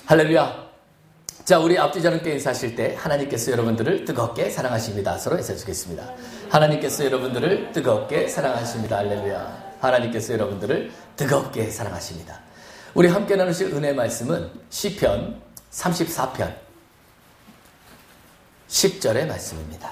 할렐루야. 자, 우리 앞뒤 함께 인사하실 때 하나님께서 여러분들을 뜨겁게 사랑하십니다. 서로 인사해주겠습니다. 하나님께서 여러분들을 뜨겁게 사랑하십니다. 할렐루야. 하나님께서 여러분들을 뜨겁게 사랑하십니다. 우리 함께 나누실 은혜 말씀은 시편 34편 10절의 말씀입니다.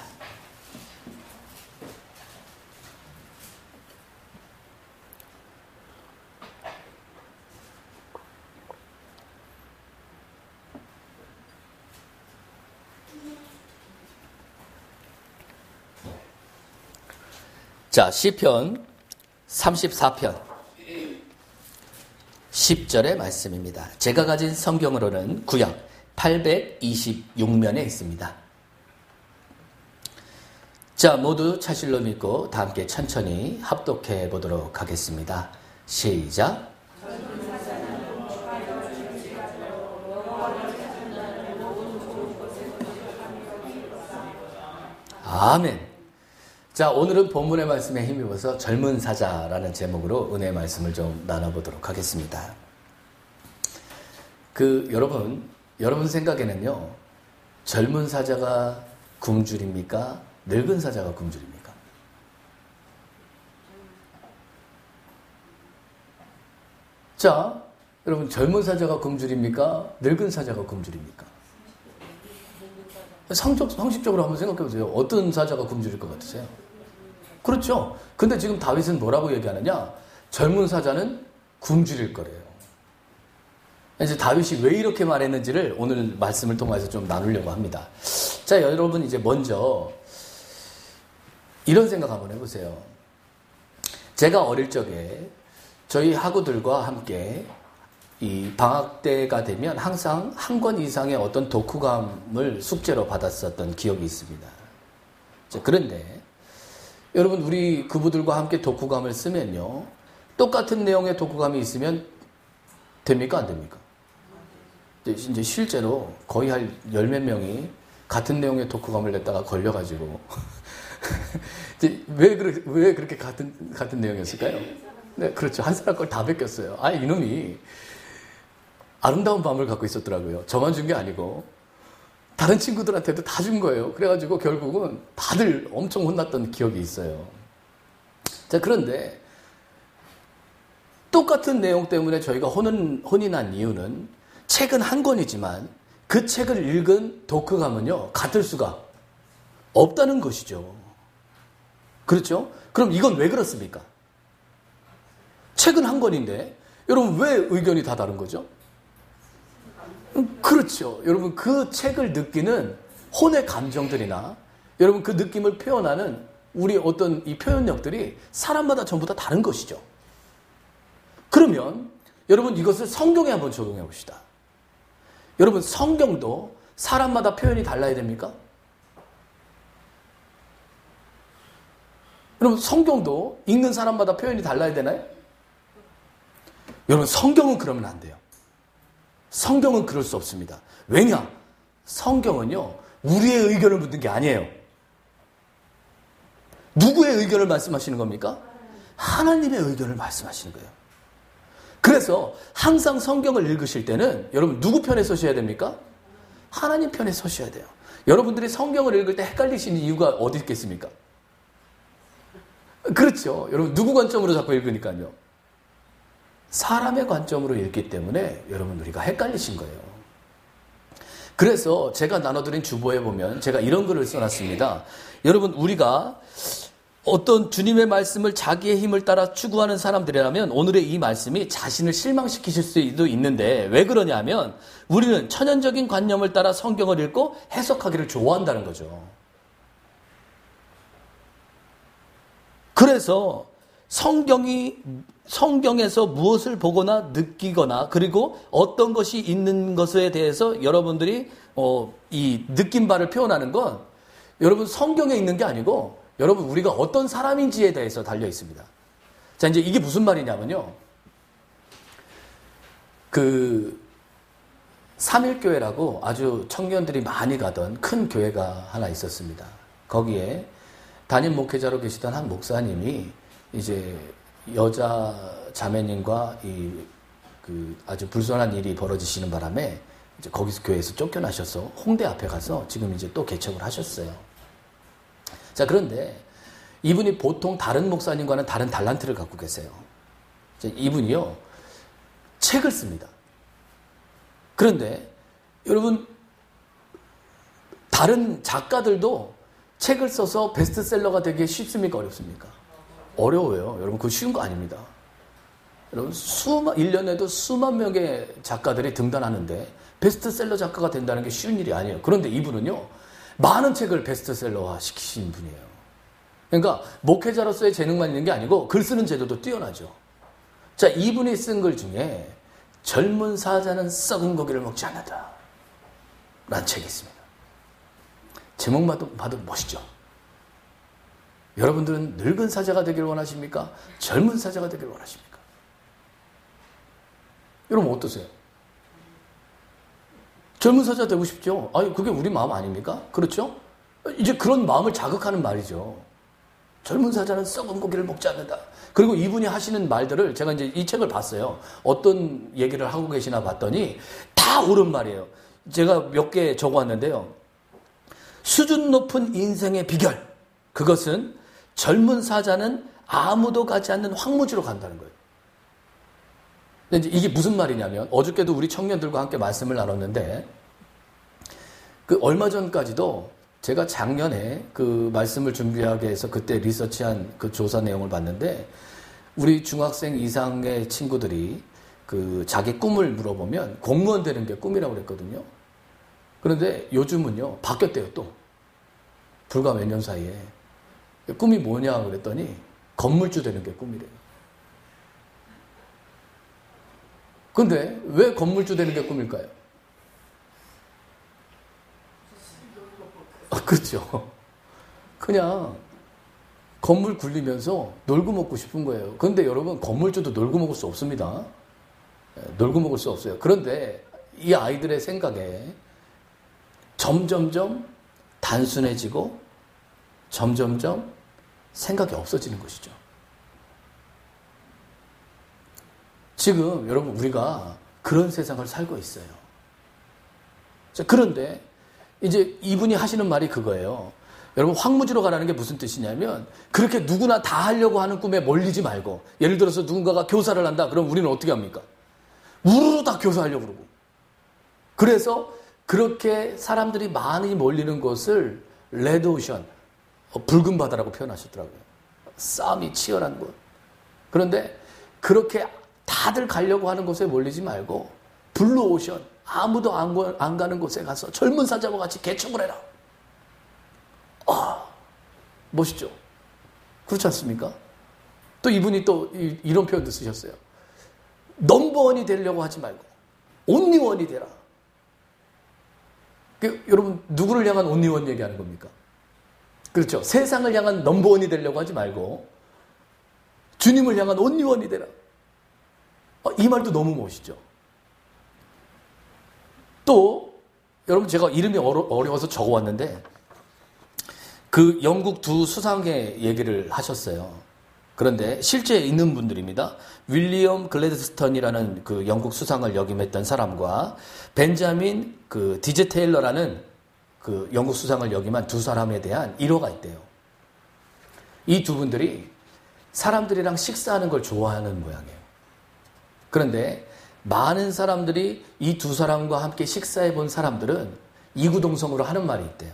자, 시편 34편 10절의 말씀입니다. 제가 가진 성경으로는 구약 826면에 있습니다. 자, 모두 차실로 믿고 다 함께 천천히 합독해 보도록 하겠습니다. 시작. 아멘. 자, 오늘은 본문의 말씀에 힘입어서 젊은 사자라는 제목으로 은혜의 말씀을 좀 나눠보도록 하겠습니다. 여러분 생각에는요, 젊은 사자가 굶주립니까? 늙은 사자가 굶주립니까? 자, 여러분, 젊은 사자가 굶주립니까? 늙은 사자가 굶주립니까? 상식적으로 한번 생각해 보세요. 어떤 사자가 굶주릴 것 같으세요? 그렇죠. 근데 지금 다윗은 뭐라고 얘기하느냐? 젊은 사자는 굶주릴 거래요. 이제 다윗이 왜 이렇게 말했는지를 오늘 말씀을 통해서 좀 나누려고 합니다. 자, 여러분 이제 먼저 이런 생각 한번 해보세요. 제가 어릴 적에 저희 학우들과 함께 이 방학 때가 되면 항상 한 권 이상의 어떤 독후감을 숙제로 받았었던 기억이 있습니다. 자, 그런데 여러분, 우리 그부들과 함께 독후감을 쓰면요, 똑같은 내용의 독후감이 있으면 됩니까? 안 됩니까? 이제 실제로 거의 한 10몇 명이 같은 내용의 독후감을 냈다가 걸려가지고 왜 그렇게 같은 내용이었을까요? 네, 그렇죠. 한 사람 걸 다 베꼈어요. 이놈이 아름다운 밤을 갖고 있었더라고요. 저만 준 게 아니고 다른 친구들한테도 다 준 거예요. 그래가지고 결국은 다들 엄청 혼났던 기억이 있어요. 자, 그런데 똑같은 내용 때문에 저희가 혼이 난 이유는 책은 한 권이지만 그 책을 읽은 독후감은요, 같을 수가 없다는 것이죠. 그렇죠? 그럼 이건 왜 그렇습니까? 책은 한 권인데 여러분, 왜 의견이 다 다른 거죠? 그렇죠. 여러분, 그 책을 느끼는 혼의 감정들이나 여러분 그 느낌을 표현하는 우리 어떤 이 표현력들이 사람마다 전부 다 다른 것이죠. 그러면 여러분, 이것을 성경에 한번 적용해 봅시다. 여러분, 성경도 사람마다 표현이 달라야 됩니까? 여러분, 성경도 읽는 사람마다 표현이 달라야 되나요? 여러분, 성경은 그러면 안 돼요. 성경은 그럴 수 없습니다. 왜냐? 성경은요, 우리의 의견을 묻는 게 아니에요. 누구의 의견을 말씀하시는 겁니까? 하나님의 의견을 말씀하시는 거예요. 그래서 항상 성경을 읽으실 때는 여러분, 누구 편에 서셔야 됩니까? 하나님 편에 서셔야 돼요. 여러분들이 성경을 읽을 때 헷갈리시는 이유가 어디 있겠습니까? 그렇죠. 여러분, 누구 관점으로 자꾸 읽으니까요. 사람의 관점으로 읽기 때문에 여러분, 우리가 헷갈리신 거예요. 그래서 제가 나눠드린 주보에 보면 제가 이런 글을 써놨습니다. 여러분, 우리가 어떤 주님의 말씀을 자기의 힘을 따라 추구하는 사람들이라면 오늘의 이 말씀이 자신을 실망시키실 수도 있는데, 왜 그러냐면 우리는 천연적인 관념을 따라 성경을 읽고 해석하기를 좋아한다는 거죠. 그래서 성경에서 무엇을 보거나 느끼거나 그리고 어떤 것이 있는 것에 대해서 여러분들이 이 느낀 바를 표현하는 건 여러분, 성경에 있는 게 아니고 여러분, 우리가 어떤 사람인지에 대해서 달려 있습니다. 자, 이제 이게 무슨 말이냐면요, 그 삼일교회라고 아주 청년들이 많이 가던 큰 교회가 하나 있었습니다. 거기에 담임 목회자로 계시던 한 목사님이 이제 여자 자매님과 아주 불손한 일이 벌어지시는 바람에 이제 거기서 교회에서 쫓겨나셔서 홍대 앞에 가서 지금 이제 또 개척을 하셨어요. 자, 그런데 이분이 보통 다른 목사님과는 다른 달란트를 갖고 계세요. 이분이요, 책을 씁니다. 그런데 여러분, 다른 작가들도 책을 써서 베스트셀러가 되기 쉽습니까? 어렵습니까? 어려워요. 여러분, 그거 쉬운 거 아닙니다. 여러분, 1년에도 수만 명의 작가들이 등단하는데 베스트셀러 작가가 된다는 게 쉬운 일이 아니에요. 그런데 이분은요, 많은 책을 베스트셀러화 시키신 분이에요. 그러니까 목회자로서의 재능만 있는 게 아니고 글 쓰는 재주도 뛰어나죠. 자, 이분이 쓴 글 중에 젊은 사자는 썩은 고기를 먹지 않는다 라는 책이 있습니다. 제목만 봐도 멋있죠. 여러분들은 늙은 사자가 되기를 원하십니까? 젊은 사자가 되기를 원하십니까? 여러분 어떠세요? 젊은 사자 되고 싶죠? 아니, 그게 우리 마음 아닙니까? 그렇죠? 이제 그런 마음을 자극하는 말이죠. 젊은 사자는 썩은 고기를 먹지 않는다. 그리고 이분이 하시는 말들을 제가 이제 이 책을 봤어요. 어떤 얘기를 하고 계시나 봤더니 다 옳은 말이에요. 제가 몇 개 적어왔는데요. 수준 높은 인생의 비결. 그것은 젊은 사자는 아무도 가지 않는 황무지로 간다는 거예요. 근데 이제 이게 무슨 말이냐면 어저께도 우리 청년들과 함께 말씀을 나눴는데 그 얼마 전까지도 제가 작년에 그 말씀을 준비하기 위해서 그때 리서치한 그 조사 내용을 봤는데 우리 중학생 이상의 친구들이 그 자기 꿈을 물어보면 공무원 되는 게 꿈이라고 그랬거든요. 그런데 요즘은요, 바뀌었대요, 또. 불과 몇 년 사이에. 꿈이 뭐냐 그랬더니 건물주 되는 게 꿈이래요. 근데 왜 건물주 되는 게 꿈일까요? 그렇죠. 그냥 건물 굴리면서 놀고 먹고 싶은 거예요. 그런데 여러분, 건물주도 놀고 먹을 수 없습니다. 놀고 먹을 수 없어요. 그런데 이 아이들의 생각에 점점점 단순해지고 점점점 생각이 없어지는 것이죠. 지금 여러분, 우리가 그런 세상을 살고 있어요. 자, 그런데 이제 이분이 하시는 말이 그거예요. 여러분, 황무지로 가라는 게 무슨 뜻이냐면 그렇게 누구나 다 하려고 하는 꿈에 몰리지 말고, 예를 들어서 누군가가 교사를 한다. 그럼 우리는 어떻게 합니까? 우르르 다 교사하려고 그러고. 그래서 그렇게 사람들이 많이 몰리는 곳을 레드오션, 붉은 바다라고 표현하셨더라고요. 싸움이 치열한 곳. 그런데 그렇게 다들 가려고 하는 곳에 몰리지 말고 블루오션, 아무도 안 가는 곳에 가서 젊은 사자와 같이 개척을 해라. 멋있죠? 그렇지 않습니까? 또 이분이 또 이런 표현도 쓰셨어요. 넘버원이 되려고 하지 말고 온리원이 되라. 여러분, 누구를 향한 온리원 얘기하는 겁니까? 그렇죠. 세상을 향한 넘버원이 되려고 하지 말고 주님을 향한 온리원이 되라. 이 말도 너무 멋있죠. 또 여러분, 제가 이름이 어려워서 적어왔는데 그 영국 두 수상의 얘기를 하셨어요. 그런데 실제 있는 분들입니다. 윌리엄 글래드스턴이라는 그 영국 수상을 역임했던 사람과 벤자민 그 디즈 테일러라는 그 영국 수상을 역임한 두 사람에 대한 일화가 있대요. 이 두 분들이 사람들이랑 식사하는 걸 좋아하는 모양이에요. 그런데 많은 사람들이 이 두 사람과 함께 식사해 본 사람들은 이구동성으로 하는 말이 있대요.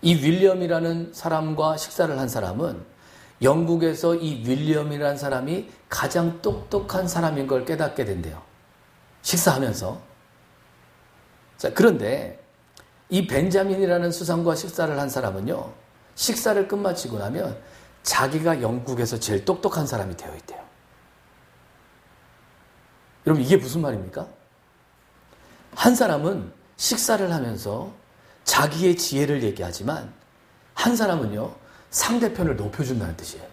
이 윌리엄이라는 사람과 식사를 한 사람은 영국에서 이 윌리엄이라는 사람이 가장 똑똑한 사람인 걸 깨닫게 된대요. 식사하면서. 자, 그런데 이 벤자민이라는 수상과 식사를 한 사람은요, 식사를 끝마치고 나면 자기가 영국에서 제일 똑똑한 사람이 되어 있대요. 여러분, 이게 무슨 말입니까? 한 사람은 식사를 하면서 자기의 지혜를 얘기하지만 한 사람은요, 상대편을 높여준다는 뜻이에요.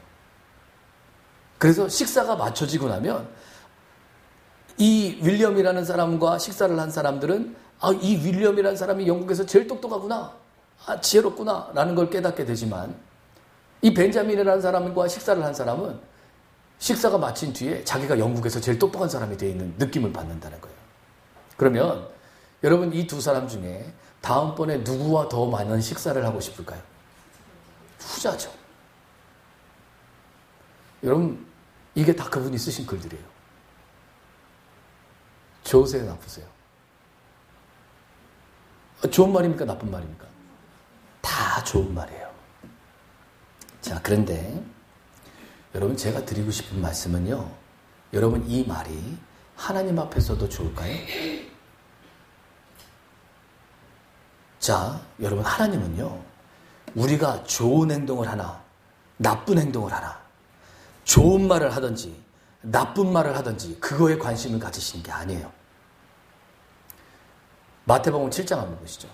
그래서 식사가 맞춰지고 나면 이 윌리엄이라는 사람과 식사를 한 사람들은 이 윌리엄이라는 사람이 영국에서 제일 똑똑하구나, 지혜롭구나 라는 걸 깨닫게 되지만 이 벤자민이라는 사람과 식사를 한 사람은 식사가 마친 뒤에 자기가 영국에서 제일 똑똑한 사람이 되어 있는 느낌을 받는다는 거예요. 그러면 여러분 이 두 사람 중에 다음번에 누구와 더 많은 식사를 하고 싶을까요? 후자죠. 여러분 이게 다 그분이 쓰신 글들이에요. 좋으세요, 나쁘세요? 좋은 말입니까, 나쁜 말입니까? 다 좋은 말이에요. 자, 그런데 여러분 제가 드리고 싶은 말씀은요, 여러분 이 말이 하나님 앞에서도 좋을까요? 자, 여러분 하나님은요, 우리가 좋은 행동을 하나, 나쁜 행동을 하나, 좋은 말을 하든지 나쁜 말을 하든지 그거에 관심을 가지시는 게 아니에요. 마태복음 7장 한번 보시죠.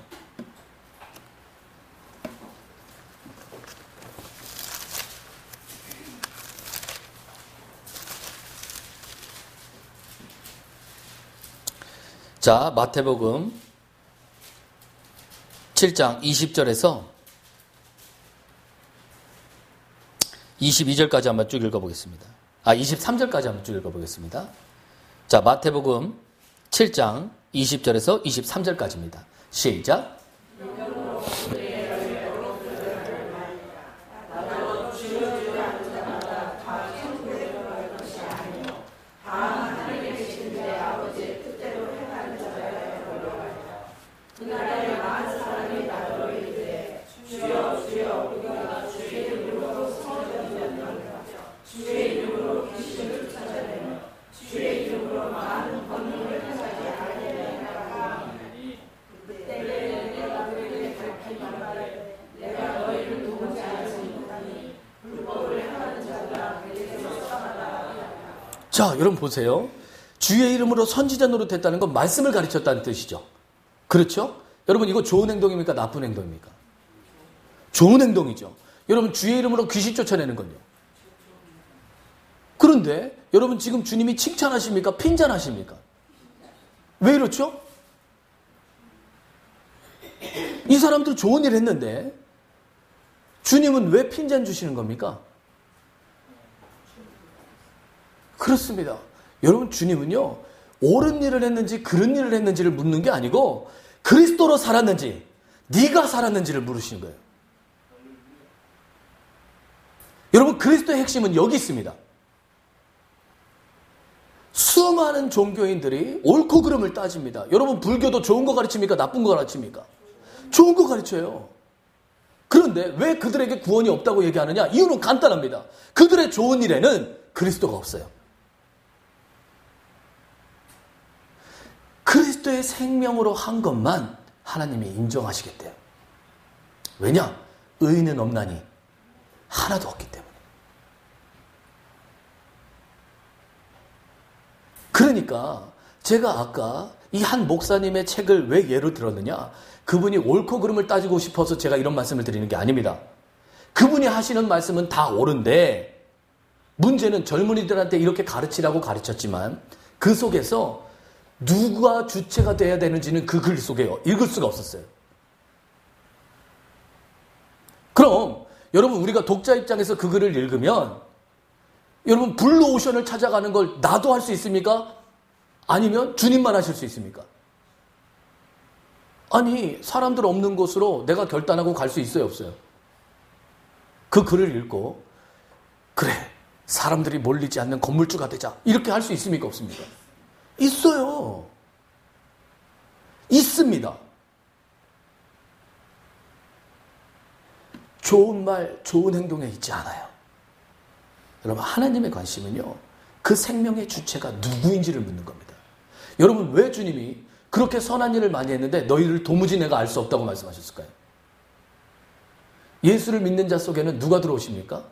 자, 마태복음 7장 20절에서 22절까지 한번 쭉 읽어보겠습니다. 23절까지 한번 쭉 읽어보겠습니다. 자, 마태복음 7장 20절에서 23절까지입니다. 시작. 자, 여러분 보세요. 주의 이름으로 선지자 노릇했다는 건 말씀을 가르쳤다는 뜻이죠. 그렇죠? 여러분 이거 좋은 행동입니까? 나쁜 행동입니까? 좋은 행동이죠. 여러분 주의 이름으로 귀신 쫓아내는 건요. 그런데 여러분 지금 주님이 칭찬하십니까? 핀잔하십니까? 왜 이렇죠? 이 사람들 좋은 일 했는데 주님은 왜 핀잔 주시는 겁니까? 그렇습니다. 여러분 주님은요, 옳은 일을 했는지 그른 일을 했는지를 묻는 게 아니고 그리스도로 살았는지 네가 살았는지를 물으시는 거예요. 여러분 그리스도의 핵심은 여기 있습니다. 수많은 종교인들이 옳고 그름을 따집니다. 여러분 불교도 좋은 거 가르칩니까? 나쁜 거 가르칩니까? 좋은 거 가르쳐요. 그런데 왜 그들에게 구원이 없다고 얘기하느냐? 이유는 간단합니다. 그들의 좋은 일에는 그리스도가 없어요. 그리스도의 생명으로 한 것만 하나님이 인정하시겠대요. 왜냐? 의인은 없나니 하나도 없기 때문에. 그러니까 제가 아까 이 한 목사님의 책을 왜 예로 들었느냐? 그분이 옳고 그름을 따지고 싶어서 제가 이런 말씀을 드리는 게 아닙니다. 그분이 하시는 말씀은 다 옳은데 문제는 젊은이들한테 이렇게 가르치라고 가르쳤지만 그 속에서 누가 주체가 돼야 되는지는 그 글 속에 읽을 수가 없었어요. 그럼 여러분 우리가 독자 입장에서 그 글을 읽으면 여러분 블루오션을 찾아가는 걸 나도 할 수 있습니까? 아니면 주님만 하실 수 있습니까? 아니 사람들 없는 곳으로 내가 결단하고 갈 수 있어요, 없어요? 그 글을 읽고 그래 사람들이 몰리지 않는 건물주가 되자 이렇게 할 수 있습니까, 없습니까? 있어요. 있습니다. 좋은 말, 좋은 행동에 있지 않아요. 여러분 하나님의 관심은요, 그 생명의 주체가 누구인지를 묻는 겁니다. 여러분 왜 주님이 그렇게 선한 일을 많이 했는데 너희를 도무지 내가 알 수 없다고 말씀하셨을까요? 예수를 믿는 자 속에는 누가 들어오십니까?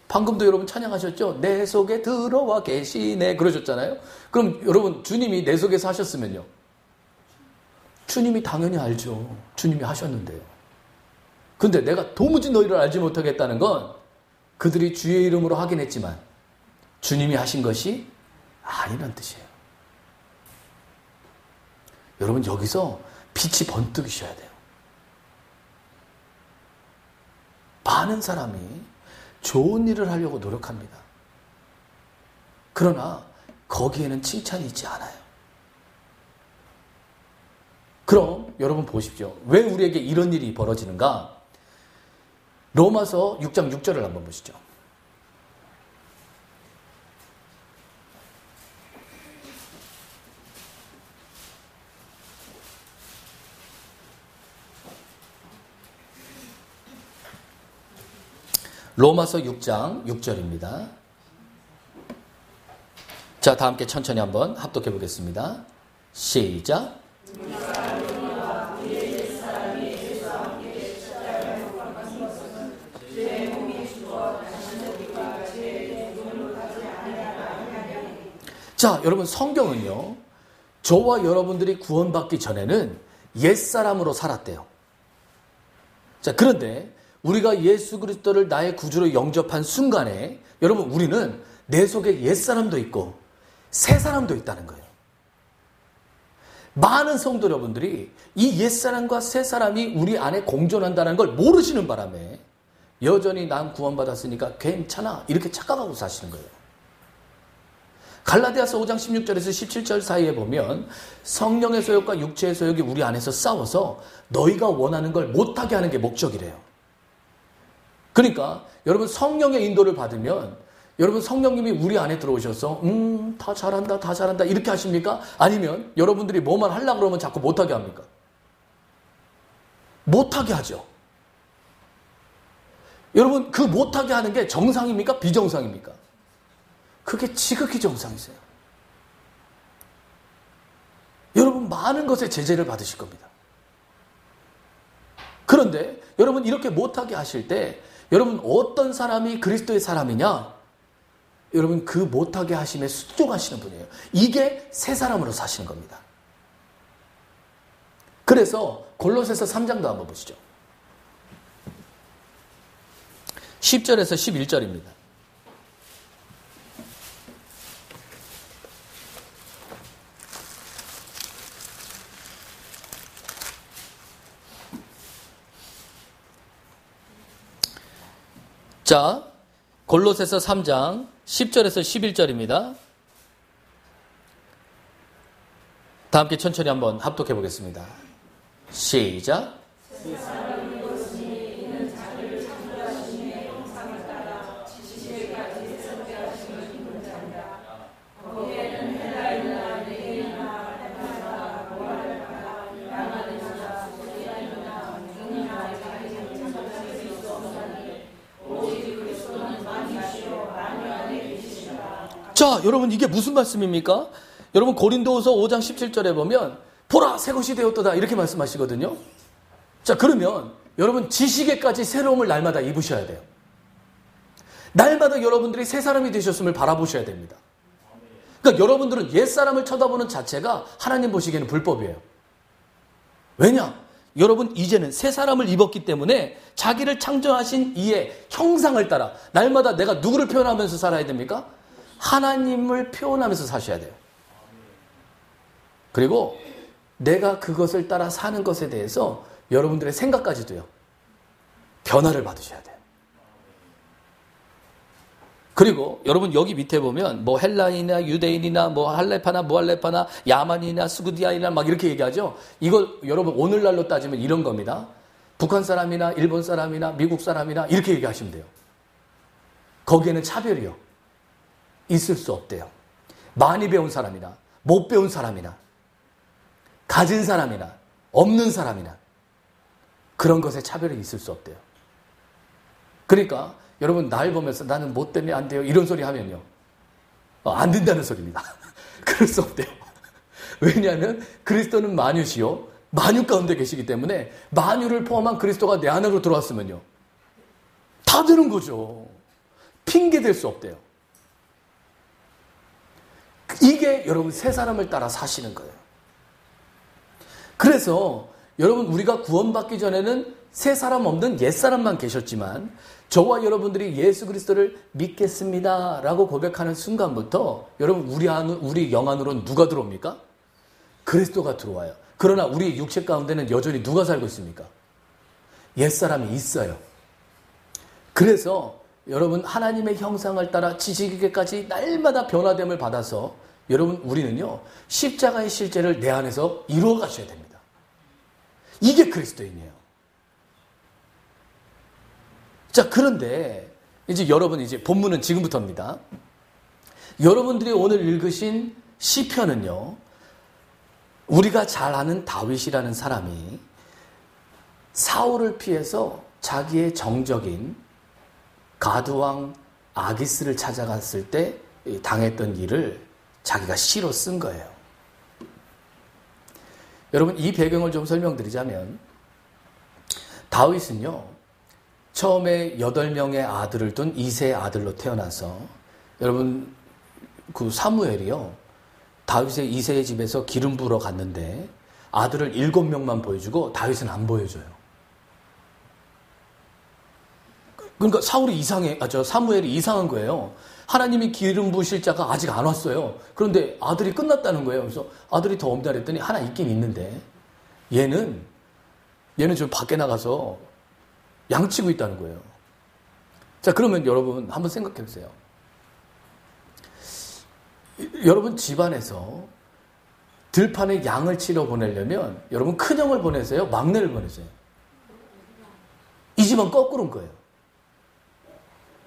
방금도 여러분 찬양하셨죠? 내 속에 들어와 계시네 그러셨잖아요. 그럼 여러분 주님이 내 속에서 하셨으면요, 주님이 당연히 알죠. 주님이 하셨는데요. 근데 내가 도무지 너희를 알지 못하겠다는 건 그들이 주의 이름으로 하긴 했지만 주님이 하신 것이 아니란 뜻이에요. 여러분 여기서 빛이 번뜩이셔야 돼요. 많은 사람이 좋은 일을 하려고 노력합니다. 그러나 거기에는 칭찬이 있지 않아요. 그럼 여러분 보십시오. 왜 우리에게 이런 일이 벌어지는가? 로마서 6장 6절을 한번 보시죠. 로마서 6장 6절입니다. 자, 다 함께 천천히 한번 합독해 보겠습니다. 시작. 자, 여러분 성경은요, 저와 여러분들이 구원받기 전에는 옛사람으로 살았대요. 자, 그런데 우리가 예수 그리스도를 나의 구주로 영접한 순간에 여러분 우리는 내 속에 옛사람도 있고 새 사람도 있다는 거예요. 많은 성도 여러분들이 이 옛사람과 새 사람이 우리 안에 공존한다는 걸 모르시는 바람에 여전히 난 구원받았으니까 괜찮아 이렇게 착각하고 사시는 거예요. 갈라디아서 5장 16절에서 17절 사이에 보면 성령의 소욕과 육체의 소욕이 우리 안에서 싸워서 너희가 원하는 걸 못하게 하는 게 목적이래요. 그러니까 여러분 성령의 인도를 받으면 여러분 성령님이 우리 안에 들어오셔서 다 잘한다 다 잘한다 이렇게 하십니까? 아니면 여러분들이 뭐만 하려고 그러면 자꾸 못하게 합니까? 못하게 하죠. 여러분 그 못하게 하는 게 정상입니까? 비정상입니까? 그게 지극히 정상이세요. 여러분 많은 것에 제재를 받으실 겁니다. 그런데 여러분 이렇게 못하게 하실 때 여러분 어떤 사람이 그리스도의 사람이냐? 여러분 그 못하게 하심에 순종하시는 분이에요. 이게 새 사람으로 사시는 겁니다. 그래서 골로새서 3장도 한번 보시죠. 10절에서 11절입니다. 자, 골로새서 3장 10절에서 11절입니다. 다 함께 천천히 한번 합독해 보겠습니다. 시작. 자, 여러분 이게 무슨 말씀입니까? 여러분 고린도후서 5장 17절에 보면 보라 새 것이 되었도다 이렇게 말씀하시거든요. 자, 그러면 여러분 지식에까지 새로움을 날마다 입으셔야 돼요. 날마다 여러분들이 새 사람이 되셨음을 바라보셔야 됩니다. 그러니까 여러분들은 옛사람을 쳐다보는 자체가 하나님 보시기에는 불법이에요. 왜냐? 여러분 이제는 새 사람을 입었기 때문에 자기를 창조하신 이의 형상을 따라 날마다 내가 누구를 표현하면서 살아야 됩니까? 하나님을 표현하면서 사셔야 돼요. 그리고 내가 그것을 따라 사는 것에 대해서 여러분들의 생각까지도요. 변화를 받으셔야 돼요. 그리고 여러분 여기 밑에 보면 뭐 헬라인이나 유대인이나 뭐 할레파나 무할레파나 야만이나 스구디아이나 막 이렇게 얘기하죠. 이거 여러분 오늘날로 따지면 이런 겁니다. 북한 사람이나 일본 사람이나 미국 사람이나 이렇게 얘기하시면 돼요. 거기에는 차별이요. 있을 수 없대요. 많이 배운 사람이나 못 배운 사람이나 가진 사람이나 없는 사람이나 그런 것에 차별이 있을 수 없대요. 그러니까 여러분 날 보면서 나는 뭐 때문에 안 돼요 이런 소리 하면요. 안 된다는 소리입니다. 그럴 수 없대요. 왜냐하면 그리스도는 만유시요. 만유 가운데 계시기 때문에 만유를 포함한 그리스도가 내 안으로 들어왔으면요. 다 되는 거죠. 핑계 댈 수 없대요. 이게 여러분 새 사람을 따라 사시는 거예요. 그래서 여러분 우리가 구원받기 전에는 새 사람 없는 옛 사람만 계셨지만 저와 여러분들이 예수 그리스도를 믿겠습니다 라고 고백하는 순간부터 여러분 우리 영 안으로는 누가 들어옵니까? 그리스도가 들어와요. 그러나 우리 육체 가운데는 여전히 누가 살고 있습니까? 옛 사람이 있어요. 그래서 여러분 하나님의 형상을 따라 지식에게까지 날마다 변화됨을 받아서 여러분 우리는요 십자가의 실제를 내 안에서 이루어 가셔야 됩니다. 이게 그리스도인이에요. 자, 그런데 이제 여러분 이제 본문은 지금부터입니다. 여러분들이 오늘 읽으신 시편은요, 우리가 잘 아는 다윗이라는 사람이 사울을 피해서 자기의 정적인 가드왕 아기스를 찾아갔을 때 당했던 일을 자기가 시로 쓴 거예요. 여러분, 이 배경을 좀 설명드리자면, 다윗은요, 처음에 8명의 아들을 둔 2세의 아들로 태어나서, 여러분, 그 사무엘이요, 다윗의 2세의 집에서 기름 부으러 갔는데 아들을 7명만 보여주고 다윗은 안 보여줘요. 그러니까 사무엘이 이상한 거예요. 하나님이 기름 부으실 자가 아직 안 왔어요. 그런데 아들이 끝났다는 거예요. 그래서 아들이 더 없다 그랬더니 하나 있긴 있는데 얘는 좀 밖에 나가서 양치고 있다는 거예요. 자, 그러면 여러분 한번 생각해 보세요. 여러분 집안에서 들판에 양을 치러 보내려면 여러분 큰형을 보내세요? 막내를 보내세요? 이 집안 거꾸로인 거예요.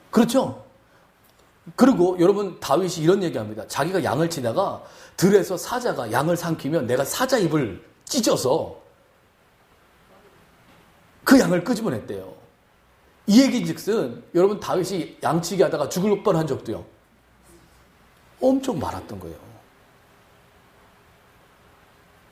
그렇죠? 그리고 여러분 다윗이 이런 얘기합니다. 자기가 양을 치다가 들에서 사자가 양을 삼키면 내가 사자 입을 찢어서 그 양을 끄집어냈대요. 이 얘기즉슨 여러분 다윗이 양치기 하다가 죽을 뻔한 적도요. 엄청 많았던 거예요.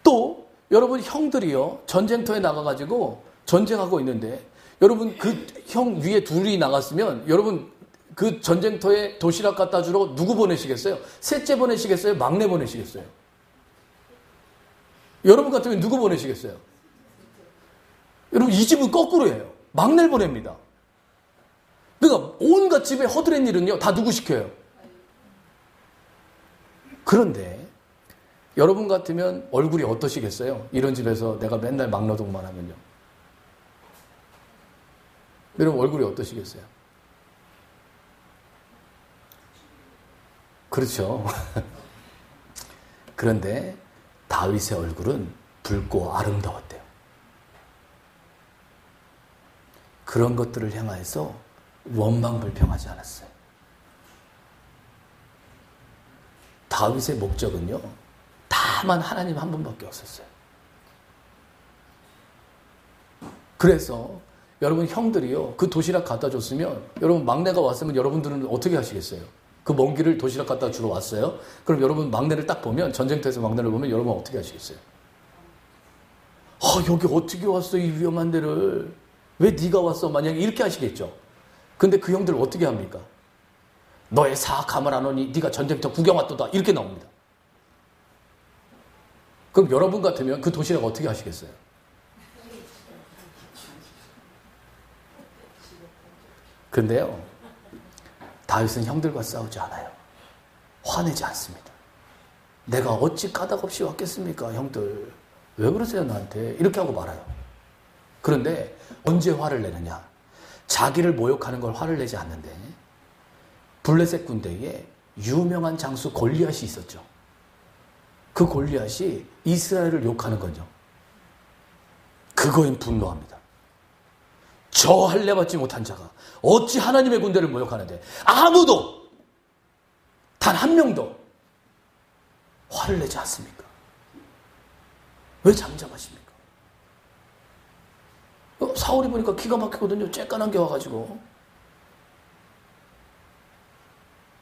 또 여러분 형들이요. 전쟁터에 나가가지고 전쟁하고 있는데 여러분 그 형 위에 둘이 나갔으면 여러분 그 전쟁터에 도시락 갖다 주러 누구 보내시겠어요? 셋째 보내시겠어요? 막내 보내시겠어요? 여러분 같으면 누구 보내시겠어요? 여러분 이 집은 거꾸로예요. 막내를 보냅니다. 그러니까 온갖 집에 허드렛 일은요. 다 누구 시켜요? 그런데 여러분 같으면 얼굴이 어떠시겠어요? 이런 집에서 내가 맨날 막노동만 하면요. 여러분 얼굴이 어떠시겠어요? 그렇죠. 그런데 다윗의 얼굴은 붉고 아름다웠대요. 그런 것들을 향하여서 원망불평하지 않았어요. 다윗의 목적은요, 다만 하나님 한 분밖에 없었어요. 그래서 여러분 형들이요, 그 도시락 갖다 줬으면 여러분 막내가 왔으면 여러분들은 어떻게 하시겠어요? 그 먼 길을 도시락 갖다 주러 왔어요? 그럼 여러분 막내를 딱 보면, 전쟁터에서 막내를 보면 여러분 어떻게 하시겠어요? 여기 어떻게 왔어, 이 위험한 데를. 왜 네가 왔어? 만약에 이렇게 하시겠죠. 근데 그 형들 어떻게 합니까? 너의 사악함을 안 오니 네가 전쟁터 구경 왔도다. 이렇게 나옵니다. 그럼 여러분 같으면 그 도시락 어떻게 하시겠어요? 근데요, 다윗은 형들과 싸우지 않아요. 화내지 않습니다. 내가 어찌 까닭없이 왔겠습니까, 형들. 왜 그러세요, 나한테. 이렇게 하고 말아요. 그런데 언제 화를 내느냐. 자기를 모욕하는 걸 화를 내지 않는데, 블레셋 군대에 유명한 장수 골리앗이 있었죠. 그 골리앗이 이스라엘을 욕하는 거죠. 그거엔 분노합니다. 저 할례 받지 못한 자가 어찌 하나님의 군대를 모욕하는데 아무도 단 한 명도 화를 내지 않습니까? 왜 잠잠하십니까? 사울이 보니까 기가 막히거든요. 쬐깐한 게 와가지고.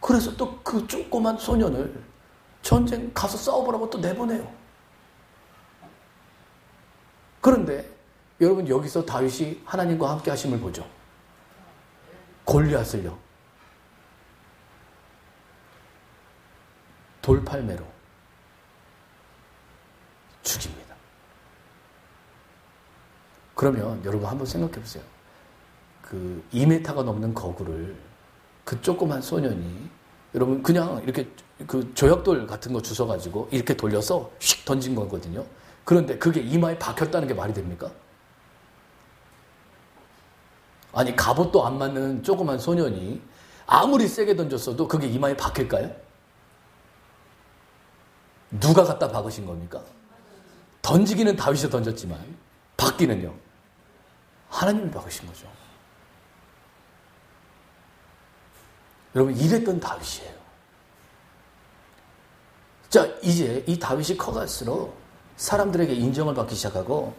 그래서 또 그 조그만 소년을 전쟁 가서 싸워보라고 또 내보내요. 그런데 여러분 여기서 다윗이 하나님과 함께 하심을 보죠. 골리앗을요, 돌팔매로 죽입니다. 그러면 여러분 한번 생각해 보세요. 그 2m가 넘는 거구를 그 조그만 소년이 여러분 그냥 이렇게 그 조약돌 같은 거 주워가지고 이렇게 돌려서 휙 던진 거거든요. 그런데 그게 이마에 박혔다는 게 말이 됩니까? 아니 갑옷도 안 맞는 조그만 소년이 아무리 세게 던졌어도 그게 이마에 박힐까요? 누가 갖다 박으신 겁니까? 던지기는 다윗이 던졌지만 바뀌는요? 하나님이 바꾸신 거죠. 여러분, 이랬던 다윗이에요. 자, 이제 이 다윗이 커갈수록 사람들에게 인정을 받기 시작하고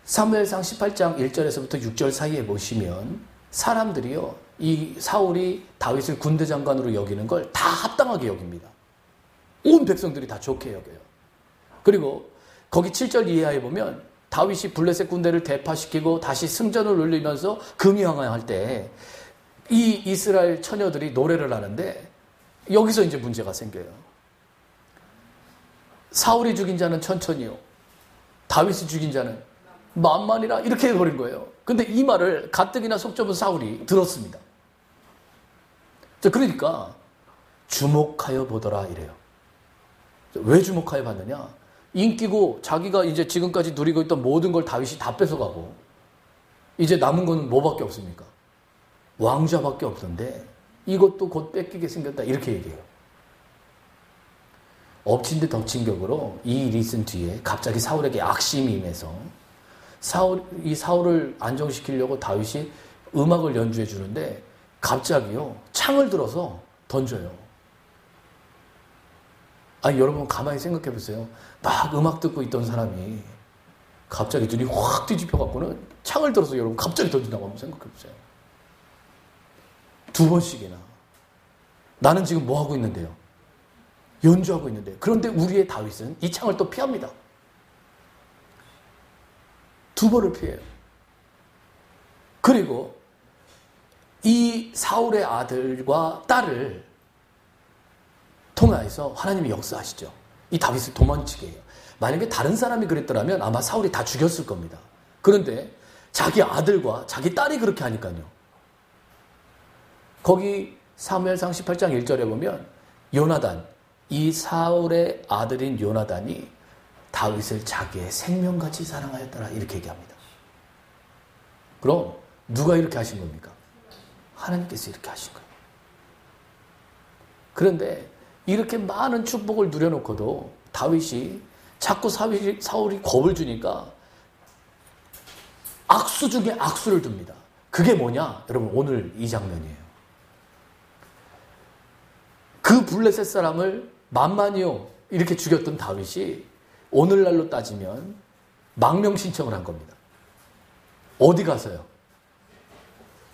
사무엘상 18장 1절에서부터 6절 사이에 보시면 사람들이요, 이 사울이 다윗을 군대 장관으로 여기는 걸 다 합당하게 여깁니다. 온 백성들이 다 좋게 여겨요. 그리고 거기 7절 이하에 보면 다윗이 블레셋 군대를 대파시키고 다시 승전을 올리면서 금이황할 때 이 이스라엘 처녀들이 노래를 하는데 여기서 이제 문제가 생겨요. 사울이 죽인 자는 천천히요, 다윗이 죽인 자는 만만이라, 이렇게 해버린 거예요. 근데 이 말을 가뜩이나 속 좁은 사울이 들었습니다. 자, 그러니까 주목하여 보더라 이래요. 왜 주목하여 봤느냐? 인기고 자기가 이제 지금까지 누리고 있던 모든 걸 다윗이 다 뺏어가고 이제 남은 거는 뭐밖에 없습니까? 왕좌밖에 없는데 이것도 곧 뺏기게 생겼다, 이렇게 얘기해요. 엎친 데 덮친 격으로 이 일이 있은 뒤에 갑자기 사울에게 악심이 임해서 사울을 안정시키려고 다윗이 음악을 연주해 주는데 갑자기요, 창을 들어서 던져요. 아니, 여러분 가만히 생각해 보세요. 막 음악 듣고 있던 사람이 갑자기 눈이 확 뒤집혀 갖고는 창을 들어서 여러분 갑자기 던진다고 한번 생각해 보세요. 2번씩이나. 나는 지금 뭐 하고 있는데요? 연주하고 있는데. 그런데 우리의 다윗은 이 창을 또 피합니다. 2번을 피해요. 그리고 이 사울의 아들과 딸을 통해서 하나님이 역사하시죠. 이 다윗을 도망치게 해요. 만약에 다른 사람이 그랬더라면 아마 사울이 다 죽였을 겁니다. 그런데 자기 아들과 자기 딸이 그렇게 하니까요. 거기 사무엘상 18장 1절에 보면 요나단, 이 사울의 아들인 요나단이 다윗을 자기의 생명같이 사랑하였더라, 이렇게 얘기합니다. 그럼 누가 이렇게 하신 겁니까? 하나님께서 이렇게 하신 거예요. 그런데 이렇게 많은 축복을 누려놓고도 다윗이 자꾸 사울이 겁을 주니까 악수 중에 악수를 둡니다. 그게 뭐냐? 여러분, 오늘 이 장면이에요. 그 블레셋 사람을 만만이요 이렇게 죽였던 다윗이 오늘날로 따지면 망명 신청을 한 겁니다. 어디 가서요?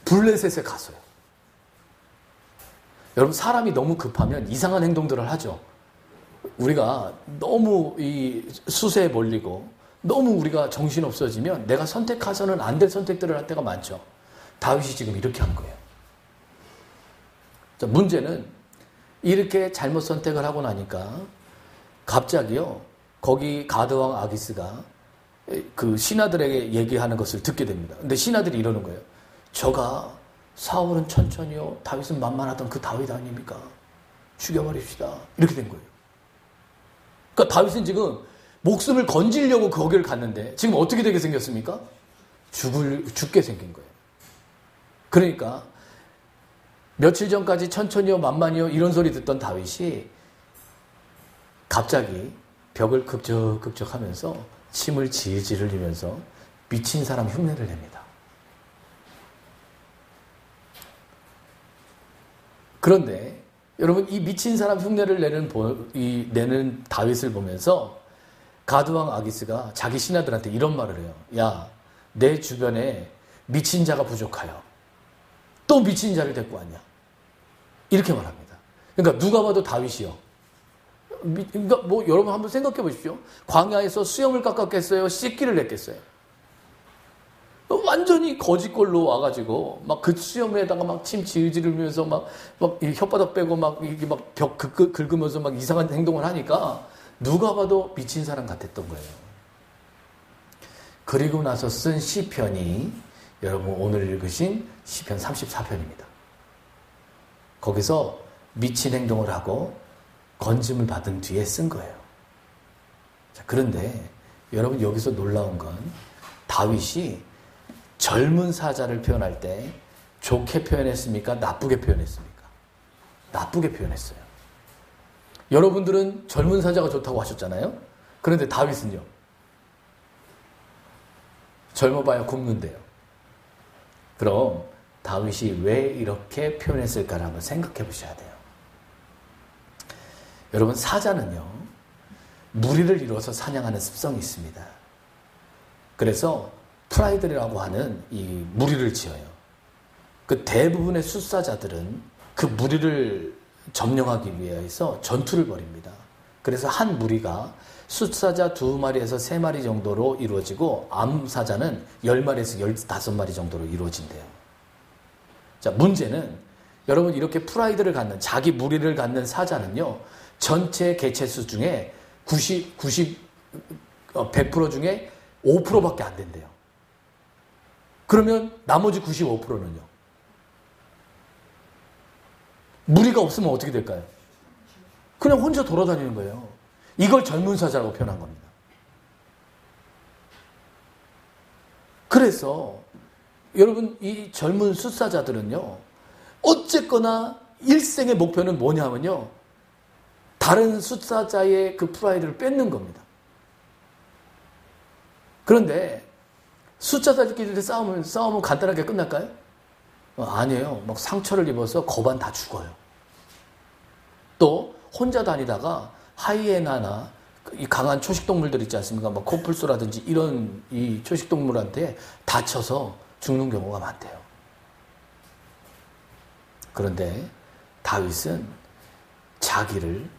블레셋에 가서요. 여러분, 사람이 너무 급하면 이상한 행동들을 하죠. 우리가 너무 이 수세에 몰리고 너무 우리가 정신 없어지면 내가 선택해서는 안 될 선택들을 할 때가 많죠. 다윗이 지금 이렇게 한 거예요. 자, 문제는 이렇게 잘못 선택을 하고 나니까 갑자기요, 거기 가드왕 아기스가 그 신하들에게 얘기하는 것을 듣게 됩니다. 근데 신하들이 이러는 거예요. 저가 사울은 천천히요, 다윗은 만만하던 그 다윗 아닙니까? 죽여버립시다. 이렇게 된 거예요. 그러니까 다윗은 지금 목숨을 건지려고 거기를 갔는데 지금 어떻게 되게 생겼습니까? 죽게 생긴 거예요. 그러니까 며칠 전까지 천천히요, 만만히요 이런 소리 듣던 다윗이 갑자기 벽을 급적급적 하면서 침을 질질 흘리면서 미친 사람 흉내를 냅니다. 그런데 여러분, 이 미친 사람 흉내를 내는 다윗을 보면서 가드왕 아기스가 자기 신하들한테 이런 말을 해요. 야, 내 주변에 미친 자가 부족하여 또 미친 자를 데리고 왔냐? 이렇게 말합니다. 그러니까 누가 봐도 다윗이요. 그러니까 뭐 여러분 한번 생각해 보십시오. 광야에서 수염을 깎았겠어요? 씻기를 했겠어요? 완전히 거짓골로 와가지고 막 그 수염에다가 막 침 질질 흘리면서 막 혓바닥 빼고 막 이게 막 벽 긁으면서 막 이상한 행동을 하니까 누가 봐도 미친 사람 같았던 거예요. 그리고 나서 쓴 시편이 여러분 오늘 읽으신 시편 34편입니다. 거기서 미친 행동을 하고 건짐을 받은 뒤에 쓴 거예요. 자, 그런데 여러분 여기서 놀라운 건 다윗이 젊은 사자를 표현할 때 좋게 표현했습니까? 나쁘게 표현했습니까? 나쁘게 표현했어요. 여러분들은 젊은 사자가 좋다고 하셨잖아요. 그런데 다윗은요? 젊어봐야 굶는데요. 그럼 다윗이 왜 이렇게 표현했을까를 한번 생각해 보셔야 돼요. 여러분, 사자는요, 무리를 이루어서 사냥하는 습성이 있습니다. 그래서 프라이드라고 하는 이 무리를 지어요. 그 대부분의 숫사자들은 그 무리를 점령하기 위해서 전투를 벌입니다. 그래서 한 무리가 숫사자 2마리에서 3마리 정도로 이루어지고 암사자는 10마리에서 15마리 정도로 이루어진대요. 자, 문제는 여러분, 이렇게 프라이드를 갖는, 자기 무리를 갖는 사자는요, 전체 개체수 중에 100% 중에 5%밖에 안 된대요. 그러면 나머지 95%는요? 무리가 없으면 어떻게 될까요? 그냥 혼자 돌아다니는 거예요. 이걸 젊은 사자라고 표현한 겁니다. 그래서 여러분, 이 젊은 숫사자들은요, 어쨌거나 일생의 목표는 뭐냐면요, 다른 숫사자의 그 프라이드를 뺏는 겁니다. 그런데 숫사자들끼리 싸우면 간단하게 끝날까요? 아니에요. 막 상처를 입어서 거반 다 죽어요. 또 혼자 다니다가 하이에나나 이 강한 초식동물들 있지 않습니까? 막 코뿔소라든지 이런 이 초식동물한테 다쳐서 죽는 경우가 많대요. 그런데 다윗은 자기를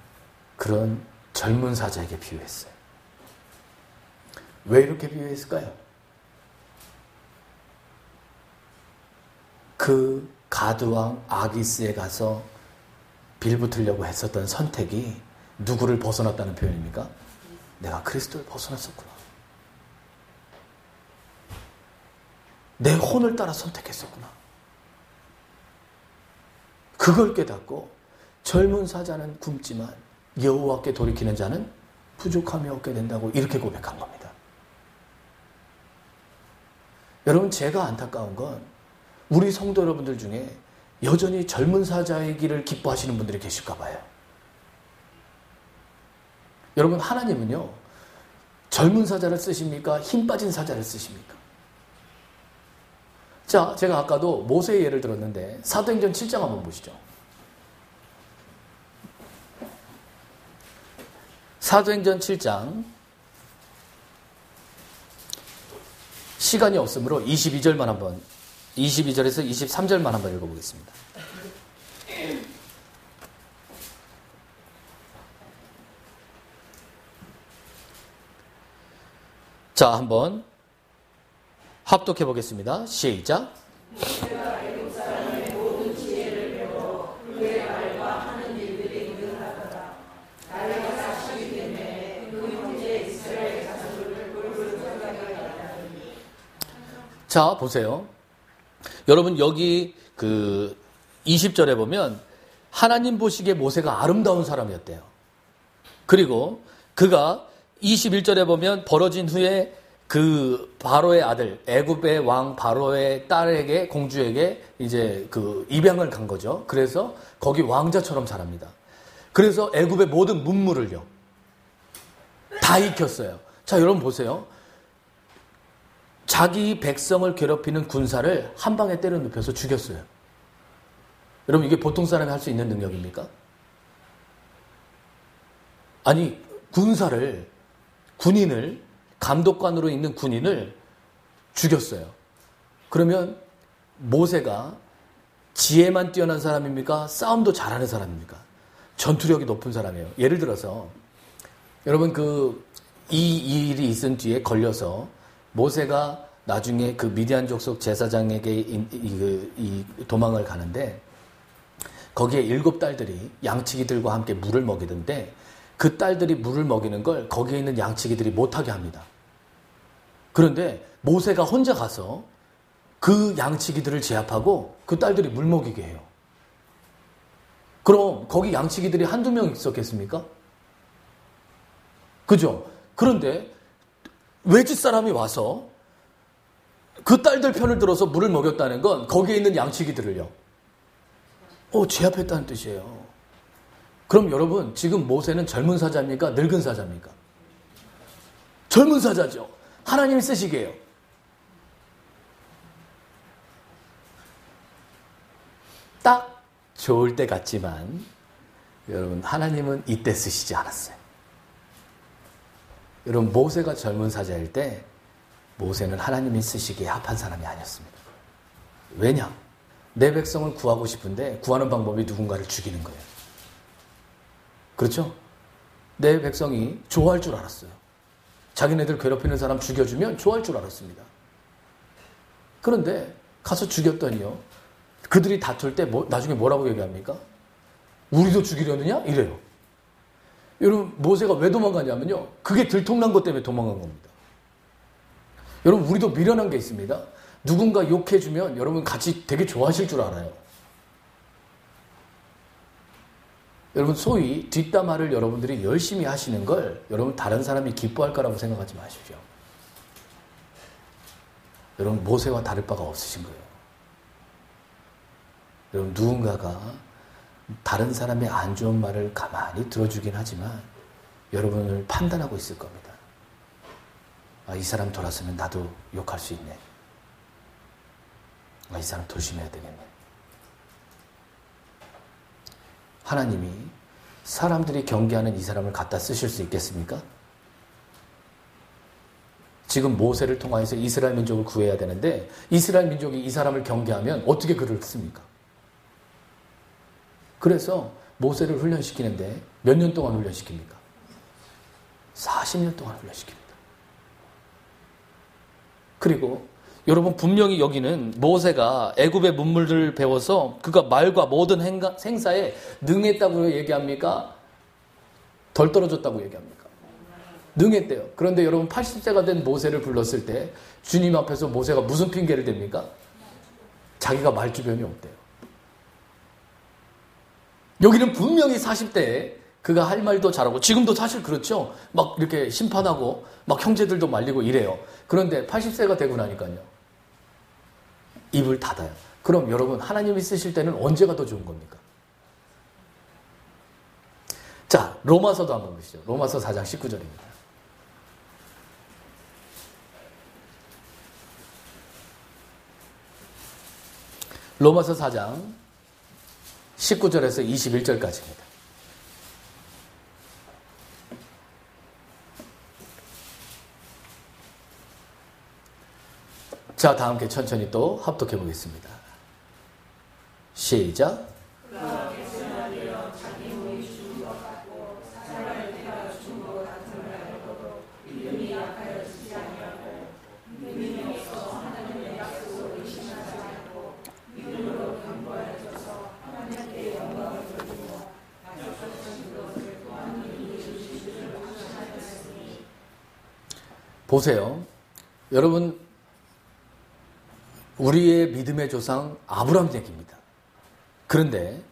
그런 젊은 사자에게 비유했어요. 왜 이렇게 비유했을까요? 그 가드왕 아기스에 가서 빌붙으려고 했었던 선택이 누구를 벗어났다는 표현입니까? 내가 그리스도를 벗어났었구나. 내 혼을 따라 선택했었구나. 그걸 깨닫고 젊은 사자는 굶지만 여호와께 돌이키는 자는 부족함이 없게 된다고 이렇게 고백한 겁니다. 여러분, 제가 안타까운 건 우리 성도 여러분들 중에 여전히 젊은 사자의 길을 기뻐하시는 분들이 계실까 봐요. 여러분, 하나님은요, 젊은 사자를 쓰십니까? 힘 빠진 사자를 쓰십니까? 자, 제가 아까도 모세의 예를 들었는데 사도행전 7장 한번 보시죠. 사도행전 7장, 시간이 없으므로 22절에서 23절만 한번 읽어보겠습니다. 자, 한번 합독해 보겠습니다. 시작. 자, 보세요. 여러분, 여기 그 20절에 보면 하나님 보시기에 모세가 아름다운 사람이었대요. 그리고 그가 21절에 보면 벌어진 후에 그 바로의 아들, 애굽의 왕 바로의 딸에게, 공주에게 이제 그 입양을 간 거죠. 그래서 거기 왕자처럼 자랍니다. 그래서 애굽의 모든 문물을요, 다 익혔어요. 자, 여러분 보세요. 자기 백성을 괴롭히는 군사를 한 방에 때려 눕혀서 죽였어요. 여러분, 이게 보통 사람이 할 수 있는 능력입니까? 아니, 군인을, 감독관으로 있는 군인을 죽였어요. 그러면 모세가 지혜만 뛰어난 사람입니까? 싸움도 잘하는 사람입니까? 전투력이 높은 사람이에요. 예를 들어서 여러분, 이 일이 있은 뒤에 걸려서 모세가 나중에 그 미디안 족속 제사장에게 도망을 가는데 거기에 7딸들이 양치기들과 함께 물을 먹이던데 그 딸들이 물을 먹이는 걸 거기에 있는 양치기들이 못하게 합니다. 그런데 모세가 혼자 가서 그 양치기들을 제압하고 그 딸들이 물 먹이게 해요. 그럼 거기 양치기들이 한두 명 있었겠습니까? 그죠? 그런데 외지 사람이 와서 그 딸들 편을 들어서 물을 먹였다는 건 거기에 있는 양치기들을요, 제압했다는 뜻이에요. 그럼 여러분, 지금 모세는 젊은 사자입니까? 늙은 사자입니까? 젊은 사자죠. 하나님이 쓰시게요. 좋을 때 같지만 여러분 하나님은 이때 쓰시지 않았어요. 여러분 모세가 젊은 사자일 때 모세는 하나님이 쓰시기에 합한 사람이 아니었습니다. 왜냐? 내 백성을 구하고 싶은데 구하는 방법이 누군가를 죽이는 거예요. 그렇죠? 내 백성이 좋아할 줄 알았어요. 자기네들 괴롭히는 사람 죽여주면 좋아할 줄 알았습니다. 그런데 가서 죽였더니요. 그들이 다툴 때 나중에 뭐라고 얘기합니까? 우리도 죽이려느냐? 이래요. 여러분 모세가 왜 도망가냐면요. 그게 들통난 것 때문에 도망간 겁니다. 여러분 우리도 미련한 게 있습니다. 누군가 욕해주면 여러분 같이 되게 좋아하실 줄 알아요. 여러분 소위 뒷담화를 여러분들이 열심히 하시는 걸 여러분 다른 사람이 기뻐할 거라고 생각하지 마십시오. 여러분 모세와 다를 바가 없으신 거예요. 여러분 누군가가 다른 사람의 안 좋은 말을 가만히 들어주긴 하지만 여러분을 판단하고 있을 겁니다. 아, 이 사람 돌아서면 나도 욕할 수 있네. 아, 이 사람 조심해야 되겠네. 하나님이 사람들이 경계하는 이 사람을 갖다 쓰실 수 있겠습니까? 지금 모세를 통하여서 이스라엘 민족을 구해야 되는데 이스라엘 민족이 이 사람을 경계하면 어떻게 그를 씁니까? 그래서 모세를 훈련시키는데 몇 년 동안 훈련시킵니까? 40년 동안 훈련시킵니다. 그리고 여러분 분명히 여기는 모세가 애굽의 문물들을 배워서 그가 말과 모든 생사에 능했다고 얘기합니까? 덜 떨어졌다고 얘기합니까? 능했대요. 그런데 여러분 80세가 된 모세를 불렀을 때 주님 앞에서 모세가 무슨 핑계를 댑니까? 자기가 말 주변이 없대요. 여기는 분명히 40대에 그가 할 말도 잘하고 지금도 사실 그렇죠. 막 이렇게 심판하고 막 형제들도 말리고 이래요. 그런데 80세가 되고 나니까요. 입을 닫아요. 그럼 여러분 하나님이 쓰실 때는 언제가 더 좋은 겁니까? 자, 로마서도 한번 보시죠. 로마서 4장 19절입니다. 로마서 4장 19절에서 21절까지입니다. 자, 다 함께 천천히 또 합독해 보겠습니다. 시작. 보세요. 여러분 우리의 믿음의 조상 아브라함 얘기입니다. 그런데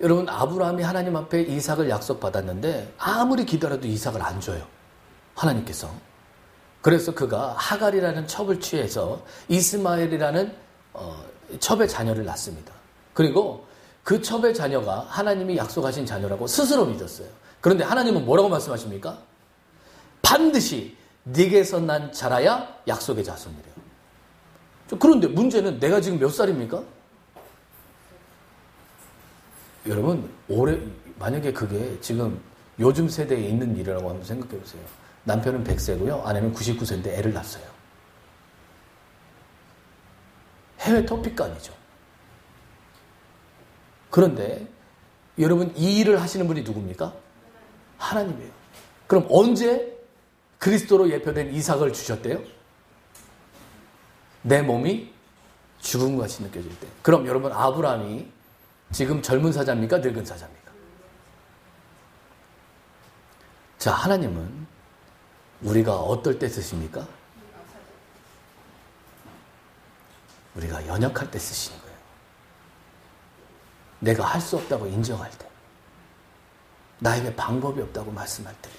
여러분 아브라함이 하나님 앞에 이삭을 약속받았는데 아무리 기다려도 이삭을 안 줘요. 하나님께서. 그래서 그가 하갈이라는 첩을 취해서 이스마엘이라는 첩의 자녀를 낳습니다. 그리고 그 첩의 자녀가 하나님이 약속하신 자녀라고 스스로 믿었어요. 그런데 하나님은 뭐라고 말씀하십니까? 반드시 네게서 난 자라야 약속의 자손이래요. 그런데 문제는 내가 지금 몇 살입니까? 여러분 만약에 그게 지금 요즘 세대에 있는 일이라고 한번 생각해 보세요. 남편은 100세고요. 아내는 99세인데 애를 낳았어요. 해외 토픽감이죠. 그런데 여러분 이 일을 하시는 분이 누굽니까? 하나님이에요. 그럼 언제 그리스도로 예표된 이삭을 주셨대요? 내 몸이 죽은 것 같이 느껴질 때. 그럼 여러분 아브라함이 지금 젊은 사자입니까? 늙은 사자입니까? 자, 하나님은 우리가 어떨 때 쓰십니까? 우리가 연약할 때 쓰시는 거예요. 내가 할 수 없다고 인정할 때, 나에게 방법이 없다고 말씀할 때,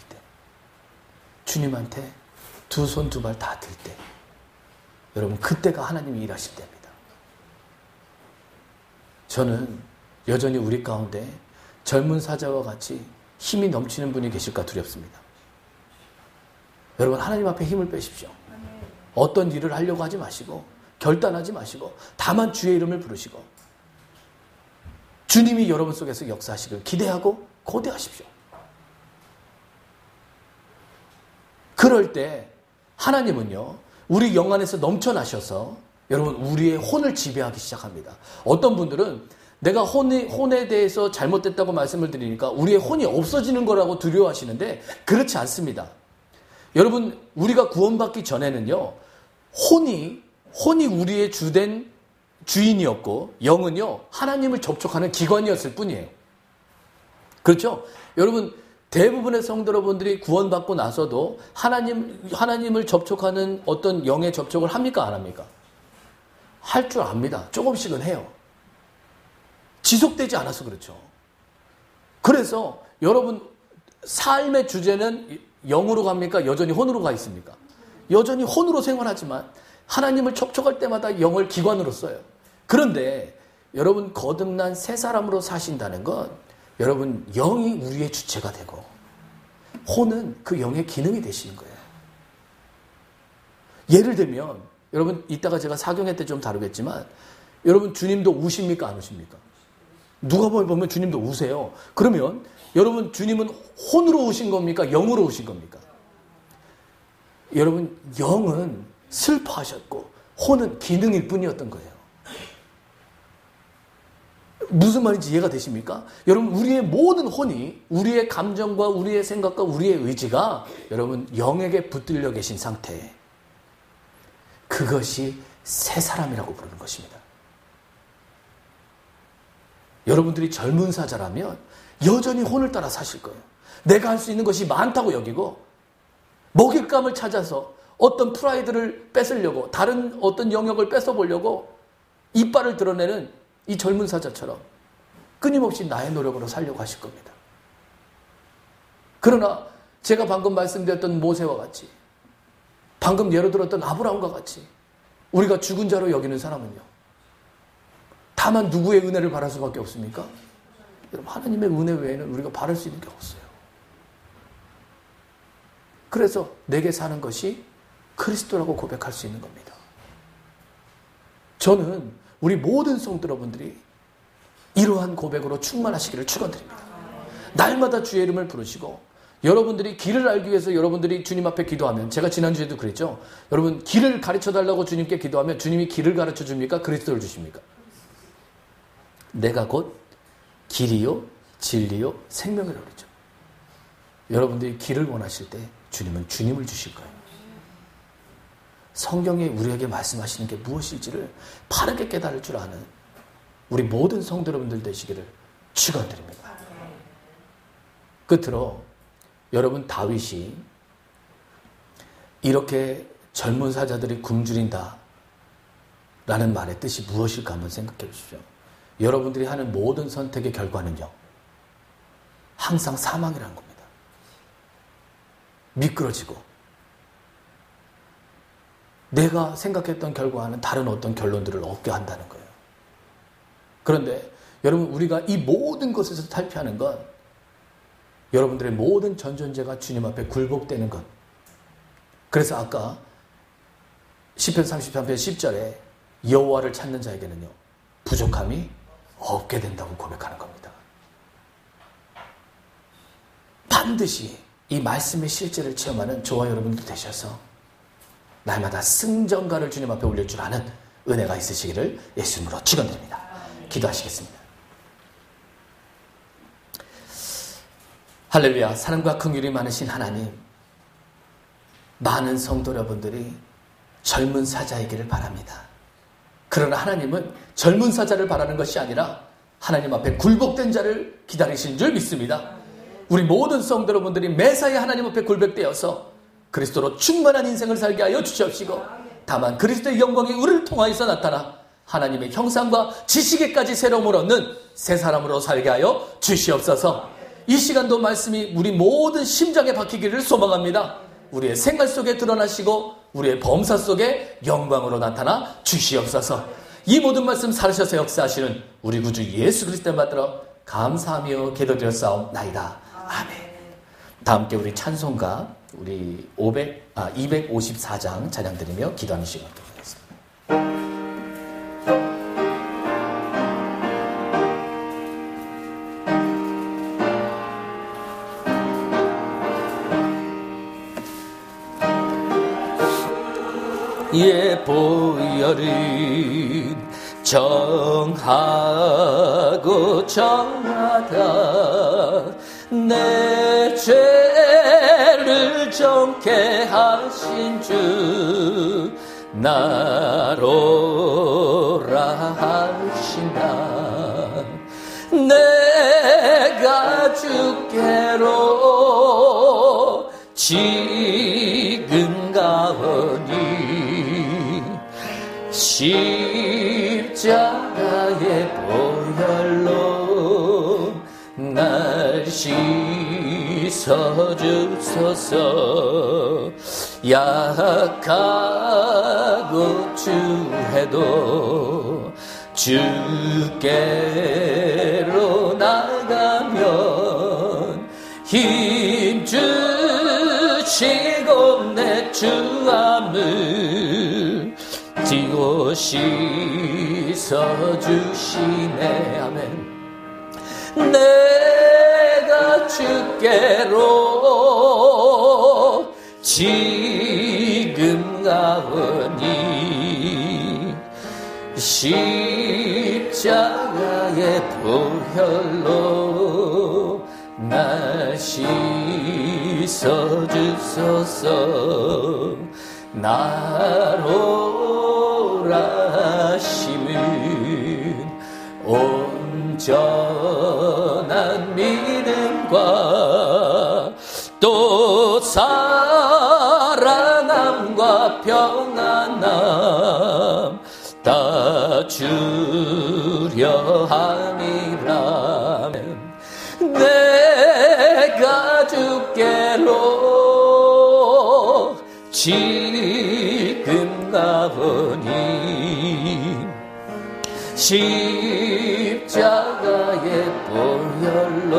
주님한테 두 손 두 발 다 들 때, 여러분 그때가 하나님이 일하실 때입니다. 저는 여전히 우리 가운데 젊은 사자와 같이 힘이 넘치는 분이 계실까 두렵습니다. 여러분 하나님 앞에 힘을 빼십시오. 어떤 일을 하려고 하지 마시고 결단하지 마시고 다만 주의 이름을 부르시고 주님이 여러분 속에서 역사하시길 기대하고 고대하십시오. 그럴 때 하나님은요, 우리 영 안에서 넘쳐나셔서 여러분 우리의 혼을 지배하기 시작합니다. 어떤 분들은 내가 혼에 대해서 잘못됐다고 말씀을 드리니까 우리의 혼이 없어지는 거라고 두려워하시는데 그렇지 않습니다. 여러분, 우리가 구원받기 전에는요, 혼이 우리의 주된 주인이었고 영은요, 하나님을 접촉하는 기관이었을 뿐이에요. 그렇죠? 여러분, 대부분의 성도 여러분들이 구원받고 나서도 하나님을 접촉하는 어떤 영의 접촉을 합니까? 안 합니까? 할 줄 압니다. 조금씩은 해요. 지속되지 않아서 그렇죠. 그래서 여러분, 삶의 주제는 영으로 갑니까? 여전히 혼으로 가 있습니까? 여전히 혼으로 생활하지만 하나님을 접촉할 때마다 영을 기관으로 써요. 그런데 여러분, 거듭난 새 사람으로 사신다는 건 여러분, 영이 우리의 주체가 되고 혼은 그 영의 기능이 되시는 거예요. 예를 들면 여러분, 이따가 제가 사경회 때 좀 다루겠지만 여러분, 주님도 우십니까? 안 우십니까? 누가복음에 보면 주님도 우세요. 그러면 여러분, 주님은 혼으로 우신 겁니까? 영으로 우신 겁니까? 여러분, 영은 슬퍼하셨고 혼은 기능일 뿐이었던 거예요. 무슨 말인지 이해가 되십니까? 여러분, 우리의 모든 혼이, 우리의 감정과 우리의 생각과 우리의 의지가 여러분 영에게 붙들려 계신 상태에, 그것이 새 사람이라고 부르는 것입니다. 여러분들이 젊은 사자라면 여전히 혼을 따라 사실 거예요. 내가 할 수 있는 것이 많다고 여기고 먹잇감을 찾아서 어떤 프라이드를 뺏으려고, 다른 어떤 영역을 뺏어보려고 이빨을 드러내는 이 젊은 사자처럼 끊임없이 나의 노력으로 살려고 하실 겁니다. 그러나 제가 방금 말씀드렸던 모세와 같이, 방금 예로 들었던 아브라함과 같이 우리가 죽은 자로 여기는 사람은요, 다만 누구의 은혜를 바랄 수밖에 없습니까? 여러분, 하나님의 은혜 외에는 우리가 바랄 수 있는 게 없어요. 그래서 내게 사는 것이 그리스도라고 고백할 수 있는 겁니다. 저는 우리 모든 성도 여러분들이 이러한 고백으로 충만하시기를 축원드립니다. 날마다 주의 이름을 부르시고, 여러분들이 길을 알기 위해서 여러분들이 주님 앞에 기도하면, 제가 지난주에도 그랬죠. 여러분, 길을 가르쳐달라고 주님께 기도하면 주님이 길을 가르쳐 줍니까? 그리스도를 주십니까? 내가 곧 길이요 진리요 생명이라고 그러죠. 여러분들이 길을 원하실 때 주님은 주님을 주실 거예요. 성경에 우리에게 말씀하시는 게 무엇일지를 바르게 깨달을 줄 아는 우리 모든 성도 여러분들 되시기를 축원드립니다. 끝으로 여러분, 다윗이 이렇게 젊은 사자들이 굶주린다 라는 말의 뜻이 무엇일까 한번 생각해 보십시오. 여러분들이 하는 모든 선택의 결과는요, 항상 사망이라는 겁니다. 미끄러지고 내가 생각했던 결과와는 다른 어떤 결론들을 얻게 한다는 거예요. 그런데 여러분, 우리가 이 모든 것에서 탈피하는 건 여러분들의 모든 전존재가 주님 앞에 굴복되는 것. 그래서 아까 시편 33편 10절에 여호와를 찾는 자에게는요, 부족함이 없게 된다고 고백하는 겁니다. 반드시 이 말씀의 실제를 체험하는 저와 여러분들 되셔서 날마다 승전가를 주님 앞에 올릴 줄 아는 은혜가 있으시기를 예수님으로 축원드립니다. 기도하시겠습니다. 할렐루야. 사랑과 긍휼이 많으신 하나님, 많은 성도 여러분들이 젊은 사자이기를 바랍니다. 그러나 하나님은 젊은 사자를 바라는 것이 아니라 하나님 앞에 굴복된 자를 기다리신 줄 믿습니다. 우리 모든 성도 여러분들이 매사에 하나님 앞에 굴복되어서 그리스도로 충만한 인생을 살게 하여 주시옵시고, 다만 그리스도의 영광이 우리를 통하여서 나타나 하나님의 형상과 지식에까지 새로움을 얻는 새 사람으로 살게 하여 주시옵소서. 이 시간도 말씀이 우리 모든 심장에 박히기를 소망합니다. 우리의 생활 속에 드러나시고 우리의 범사 속에 영광으로 나타나 주시옵소서. 이 모든 말씀 살으셔서 역사하시는 우리 구주 예수 그리스도를 받들어 감사하며 기도드렸사옵나이다. 아멘. 다 함께 우리 찬송가 우리 254장 찬양 드리며 기도하는 시간 드리겠습니다. 보혈은 정하고 정하다 내 죄를 정케 하신 주 나로라 하신다 내가 주께로 지금 가오니 십자가의 보혈로 날 씻어주소서 약하고 추해도 주께로 나가면 힘주시고 내 주함을 지고 씻어주시네 아멘 내가 주께로 지금 가오니 십자가의 보혈로 날 씻어주소서 나로라 심은 온전한 믿음과 또 사랑함과 평안함 다 주려 함이라면 내가 주께로 지금 가보니 십자가의 보혈로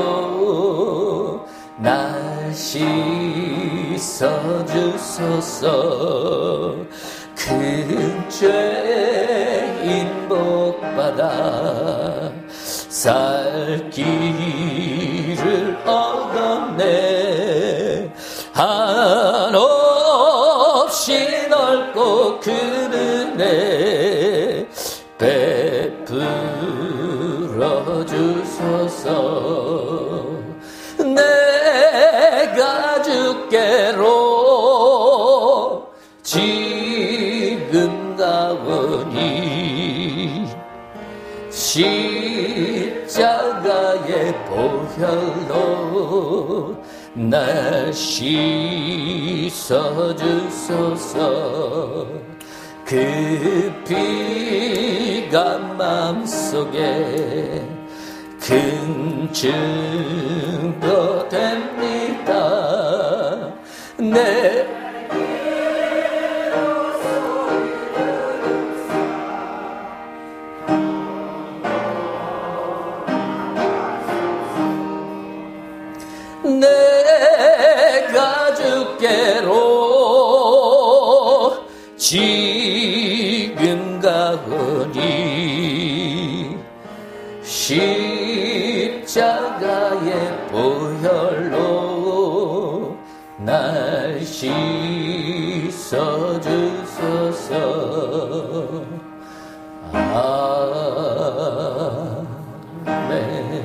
날 씻어주소서 큰 죄인 복받아 살 길을 얻었네 한없이 넓고 큰 은혜 베풀어 주소서 내가 주께로 지금 가오니 십자가의 보혈로 날 씻어주소서 그 피가 마음속에 큰 증거 됩니다 내가 주께로 지금 가오니 십자가의 보혈로 날 씻어주소서 아멘